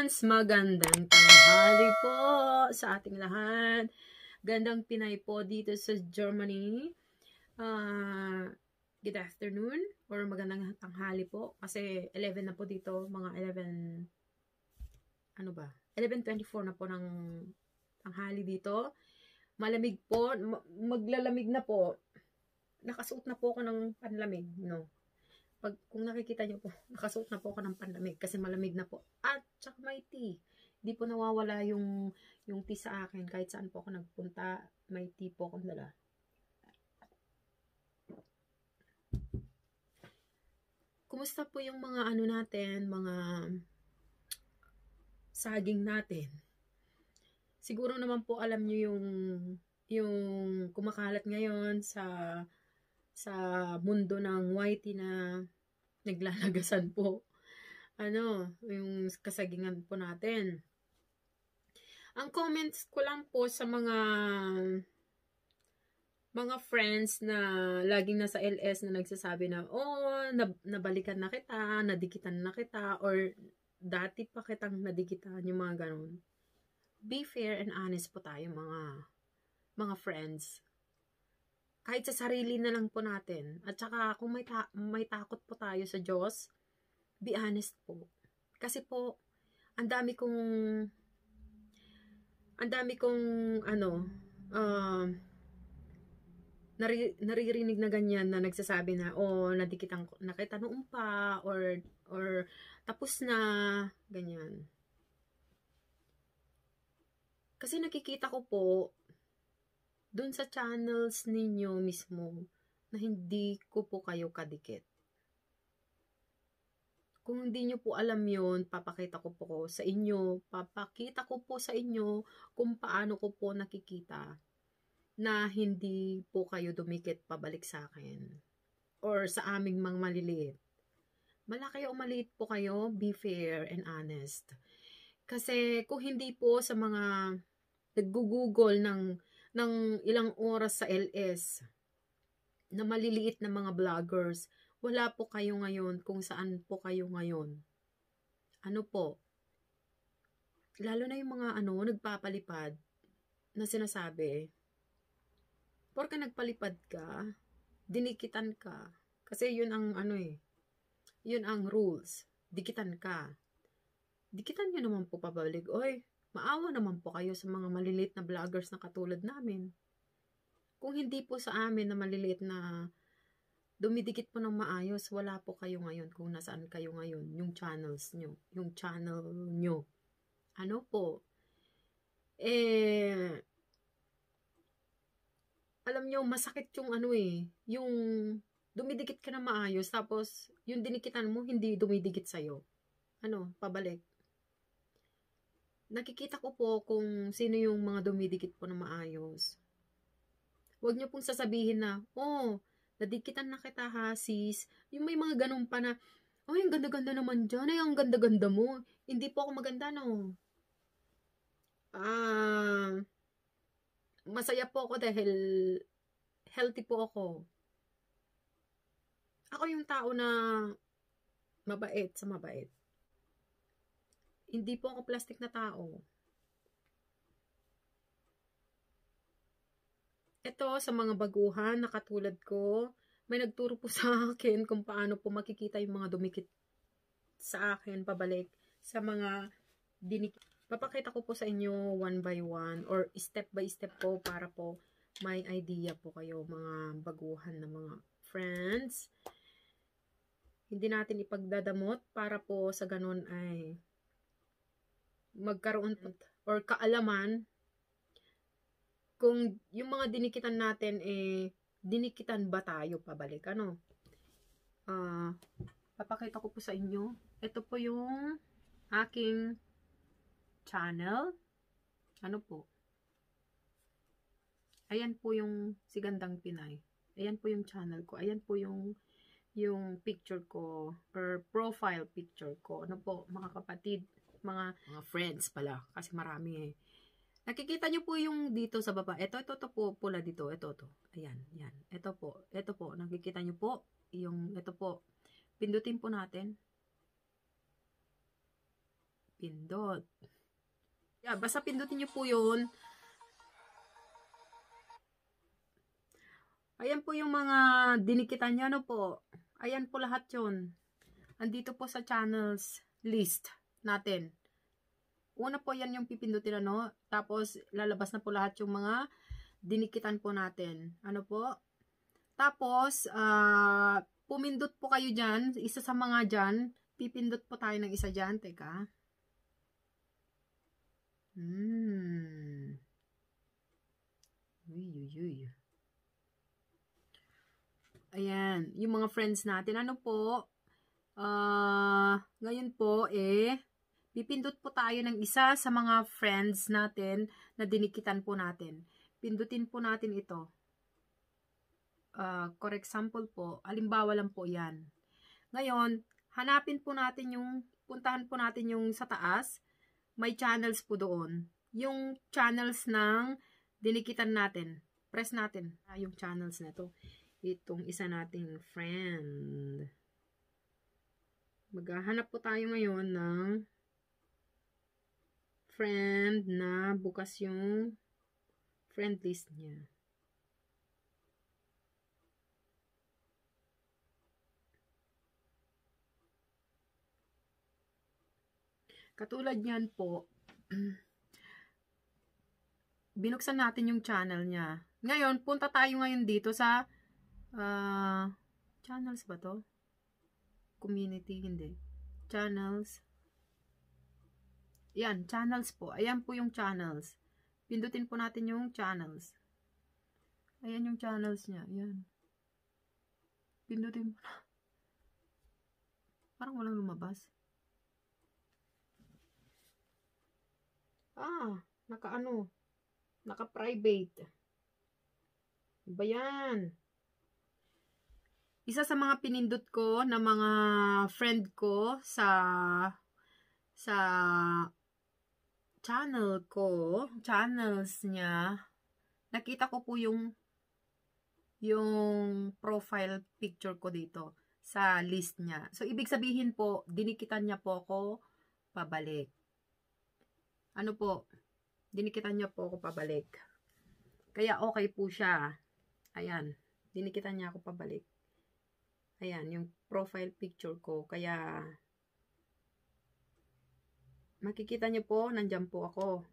friends, magandang tanghali po sa ating lahat. Gandang Pinay po dito sa Germany. Good afternoon or magandang tanghali po kasi 11 na po dito, mga 11:24 na po ng tanghali dito. Malamig po, maglalamig na po. Nakasuot na po ako ng panlamig, no. Kung nakikita nyo po, nakasuot na po ako ng panlamig kasi malamig na po. At saka may tea. Hindi po nawawala yung tea sa akin. Kahit saan po ako nagpunta, may tea po akong dala. Kumusta po yung mga ano natin, mga saging natin? Siguro naman po alam nyo yung kumakalat ngayon sa mundo ng whitey na naglalagasan po. Yung kasagingan po natin. Ang comments ko lang po sa mga friends na laging nasa LS na nagsasabi na, nabalikan na kita, nadikitan na kita, or dati pa kitang nadikitan, yung mga ganun. Be fair and honest po tayo mga friends. Kahit sa sarili na lang po natin. At saka kung may takot po tayo sa Diyos, be honest po. Kasi po, ang dami kong naririnig na ganyan na nagsasabi na, nadikitan na kita noon pa, or tapos na, ganyan. Kasi nakikita ko po, doon sa channels ninyo mismo, na hindi ko po kayo kadikit. Kung hindi nyo po alam yun, papakita ko po sa inyo kung paano ko po nakikita na hindi po kayo dumikit pabalik sa akin or sa aming mga maliliit. Malaki o maliit po kayo, be fair and honest. Kasi kung hindi po sa mga nag-google ng ilang oras sa LS na maliliit na mga vloggers, wala po kayo ngayon kung saan po kayo ngayon. Ano po? Lalo na yung mga nagpapalipad na sinasabi, porka nagpalipad ka, dinikitan ka. Kasi yun ang yun ang rules. Dikitan ka. Dikitan nyo naman po pabalik. Maawa naman po kayo sa mga maliliit na vloggers na katulad namin. Kung hindi po sa amin na maliliit na dumidikit po ng maayos, wala po kayo ngayon kung nasaan kayo ngayon, yung channels nyo, yung channel nyo. Ano po? Alam nyo, masakit yung yung dumidikit ka ng maayos, tapos yung dinikitan mo, hindi dumidikit sa'yo. Pabalik. Nakikita ko po kung sino yung mga dumidikit po na maayos. Huwag nyo pong sasabihin na, nadikitan na kita ha, sis. Yung may mga ganun pa na, ang ganda-ganda naman dyan. Ang ganda-ganda mo. Hindi po ako maganda, no. Masaya po ako dahil healthy po ako. Ako yung tao na mabait sa mabait. Hindi po ako plastic na tao. Ito, sa mga baguhan na katulad ko, may nagturo po sa akin kung paano po makikita yung mga dumikit sa akin pabalik sa mga dinikit. Papakita ko po sa inyo one by one or step by step po para po may idea po kayo mga baguhan na mga friends. Hindi natin ipagdadamot para po sa ganun ay magkaroon or kaalaman kung yung mga dinikitan natin dinikitan ba tayo pabalik, papakita ko po sa inyo. Ito po yung aking channel. Ayan po yung Si Gandang Pinay. Ayan po yung channel ko. Ayan po yung picture ko or profile picture ko. Mga kapatid, mga friends pala kasi marami Nakikita nyo po yung dito sa baba. Ito po pula dito. Ito. Ayan, yan. Ito po. Nakikita nyo po ito po. Pindutin po natin. pindot. Yeah, basta pindutin nyo po yun. Ayan po yung mga dinikitan nyo, ano po. Ayan po lahat yun. Andito po sa channels list natin. Una po yan yung pipindutin, ano. Tapos, lalabas na po lahat yung mga dinikitan po natin. Ano po? Tapos, pumindot po kayo dyan. Isa sa mga dyan. Pipindot po tayo ng isa dyan. Teka. Uy. Ayan. Yung mga friends natin. Ano po? Ngayon po, pipindot po tayo ng isa sa mga friends natin na dinikitan po natin. Pindutin po natin ito. For example po, halimbawa lang po yan. Ngayon, hanapin po natin puntahan po natin yung sa taas. May channels po doon. Yung channels ng dinikitan natin. Press natin yung channels na to. Itong isa nating friend. Maghahanap po tayo ngayon ng friend na bukas yung friend list niya. Katulad niyan po, binuksan natin yung channel niya. Ngayon, punta tayo ngayon dito sa channels ba to? Community, hindi. Channels. Yan, channels po. Ayan po yung channels. Pindutin po natin yung channels. Ayan yung channels niya. Ayan. Pindutin po na. Parang walang lumabas. Naka-private. Ba yan? Isa sa mga pinindot ko na mga friend ko sa channel ko, channels niya, nakita ko po yung profile picture ko dito sa list niya. So, ibig sabihin po, dinikitan niya po ako pabalik. Ano po? Dinikitan niya po ako pabalik. Kaya okay po siya. Ayan. Dinikitan niya ako pabalik. Ayan, yung profile picture ko. Kaya, makikita niyo po, nandyan po ako.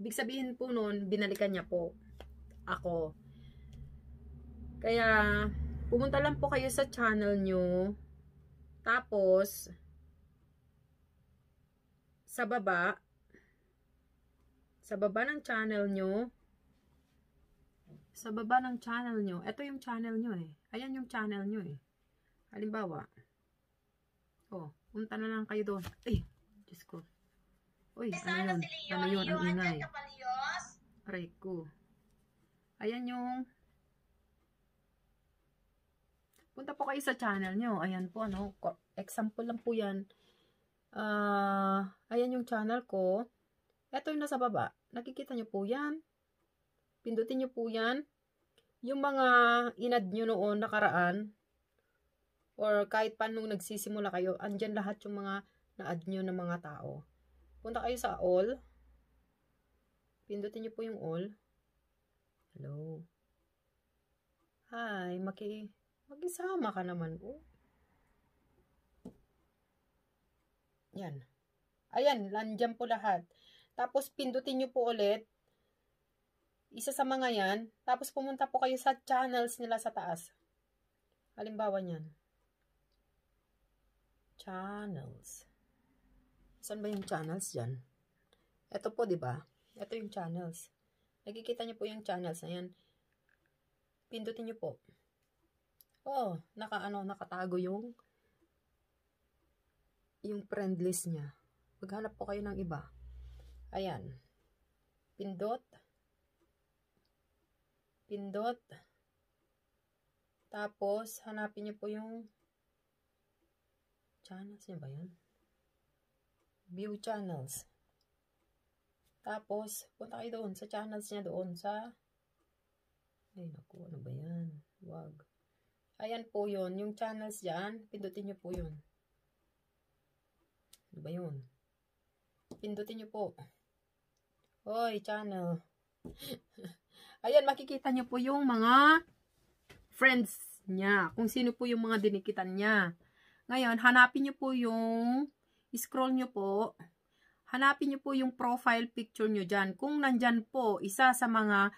Ibig sabihin po nun, binalikan niya po ako. Kaya, pumunta lang po kayo sa channel nyo. Tapos, sa baba ng channel nyo, ito yung channel nyo Ayan yung channel nyo Halimbawa, punta na lang kayo doon. Ay, Diyos ko. Uy, ano yun? Ang ingay. Aray ko. Ayan yung, punta po kayo sa channel nyo. Ayan po, example lang po yan. Ayan yung channel ko. Ito yung nasa baba. Nakikita nyo po yan. Pindutin nyo po yan. Yung mga inad nyo noon nakaraan, or kahit pa nung nagsisimula kayo, andyan lahat yung mga na-add nyo ng mga tao. Punta kayo sa all. Pindutin nyo po yung all. Hello. Hi, makisama ka naman po. Yan. Ayan, nandyan po lahat. Tapos, pindutin nyo po ulit. Isa sa mga yan. Tapos, pumunta po kayo sa channels nila sa taas. Halimbawa niyan. Channels. Saan ba yung channels dyan? Ito po, di ba? Ito yung channels. Nakikita nyo po yung channels na yan. Pindutin nyo po. Nakatago yung friend list niya. Maghanap po kayo ng iba. Ayan. Pindot. Tapos, hanapin nyo po yung channels niya ba yan? View channels. Tapos, punta kayo doon sa channels niya doon sa ay, naku, ano ba yan? Wag. Ayan po yun. Yung channels dyan, pindutin nyo po yun. Ano ba yun? pindutin nyo po. Hoy, channel. Ayan, makikita nyo po yung mga friends niya. Kung sino po yung mga dinikitan niya. Ngayon, hanapin nyo po yung, scroll nyo po. Hanapin nyo po yung profile picture nyo dyan. Kung nandyan po, isa sa mga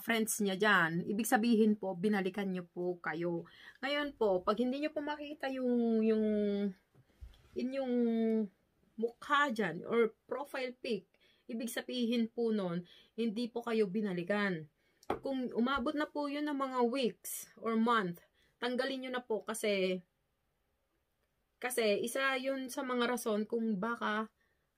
friends niya dyan, ibig sabihin po, binalikan nyo po kayo. Ngayon po, pag hindi nyo po makita yung inyong mukha dyan, or profile pic, ibig sabihin po nun, hindi po kayo binalikan. Kung umabot na po yun ng mga weeks or month, tanggalin nyo na po kasi isa yun sa mga rason kung baka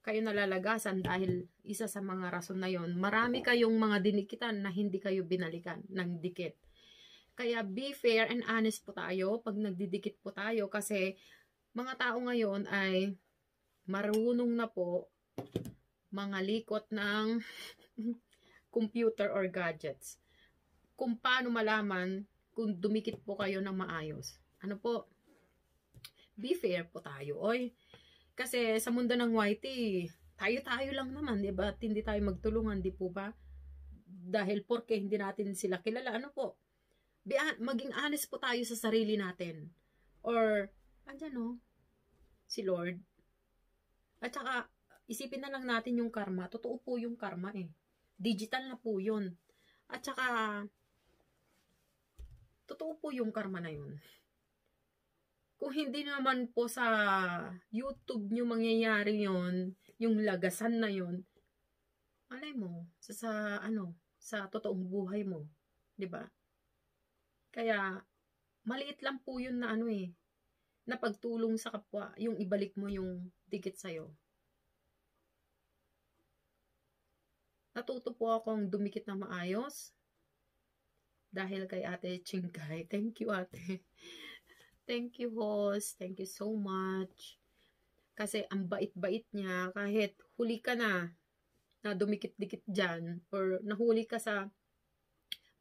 kayo nalalagasan dahil isa sa mga rason na yon, marami kayong mga dinikitan na hindi kayo binalikan ng dikit. Kaya be fair and honest po tayo pag nagdidikit po tayo kasi mga tao ngayon ay marunong na po mga likot ng computer or gadgets. Kung paano malaman kung dumikit po kayo ng maayos. Ano po? Be fair po tayo, oy. Kasi sa mundo ng YT, tayo-tayo lang naman, di ba? Hindi tayo magtulungan, di po ba? Dahil porke hindi natin sila kilala, ano po? Maging honest po tayo sa sarili natin. Or, andyan no? Si Lord. At saka, isipin na lang natin yung karma. Totoo po yung karma eh. Digital na po yun. At saka, totoo po yung karma na yun. Kung hindi naman po sa YouTube nyo mangyayari yon, yung lagasan na yon, alay mo, sa totoong buhay mo. 'Di ba? Kaya, maliit lang po yun na na pagtulong sa kapwa, yung ibalik mo yung dikit sa'yo. Natuto po akong dumikit na maayos dahil kay Ate Chingkay. Thank you, Ate. Thank you, host. Thank you so much. Kasi ang bait-bait niya, kahit huli ka na dumikit-dikit dyan, or nahuli ka sa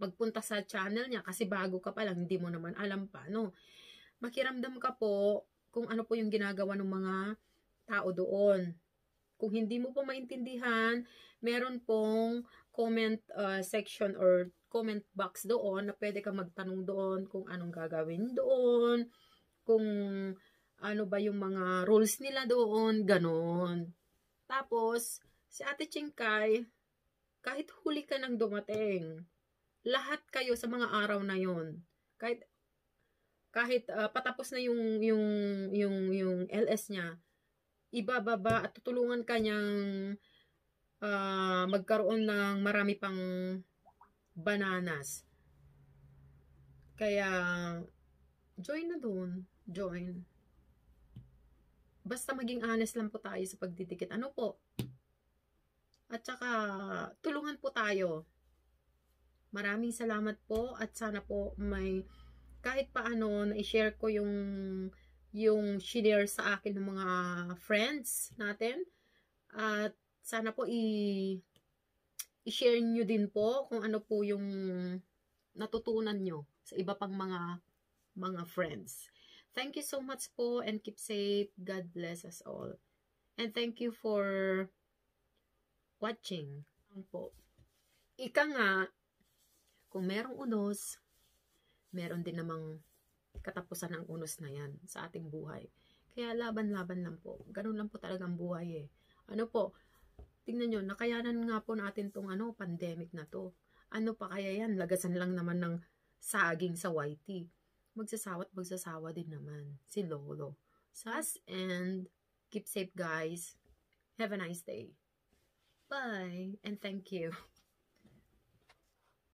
magpunta sa channel niya, kasi bago ka pa lang, hindi mo naman alam pa, no? Makiramdam ka po kung ano po yung ginagawa ng mga tao doon. Kung hindi mo po maintindihan, meron pong comment section or comment box doon na pwede ka magtanong doon kung anong gagawin doon, kung ano ba yung mga rules nila doon, ganon. Tapos, si Ate Chingkay, kahit huli ka nang dumating, lahat kayo sa mga araw na yon, kahit patapos na yung LS niya, ibababa at tutulungan ka niyang magkaroon ng marami pang bananas. Kaya, join na doon. Join. Basta maging honest lang po tayo sa pagdidikit. Ano po? At saka, tulungan po tayo. Maraming salamat po at sana po may kahit paano na-share ko yung share sa akin ng mga friends natin. At sana po i-share nyo din po kung ano po yung natutunan nyo sa iba pang mga friends. Thank you so much po and keep safe. God bless us all. And thank you for watching. Po. Ika nga, kung merong unos, meron din namang katapusan ng unos na yan sa ating buhay. Kaya laban-laban lang po. Ganun lang po talagang buhay eh. Ano po, tingnan nyo, nakayanan nga po natin tong pandemic na to. Ano pa kaya yan? Lagasan lang naman ng saging sa YT. Magsasawa din naman si Lolo. Sas and keep safe guys. Have a nice day. Bye and thank you.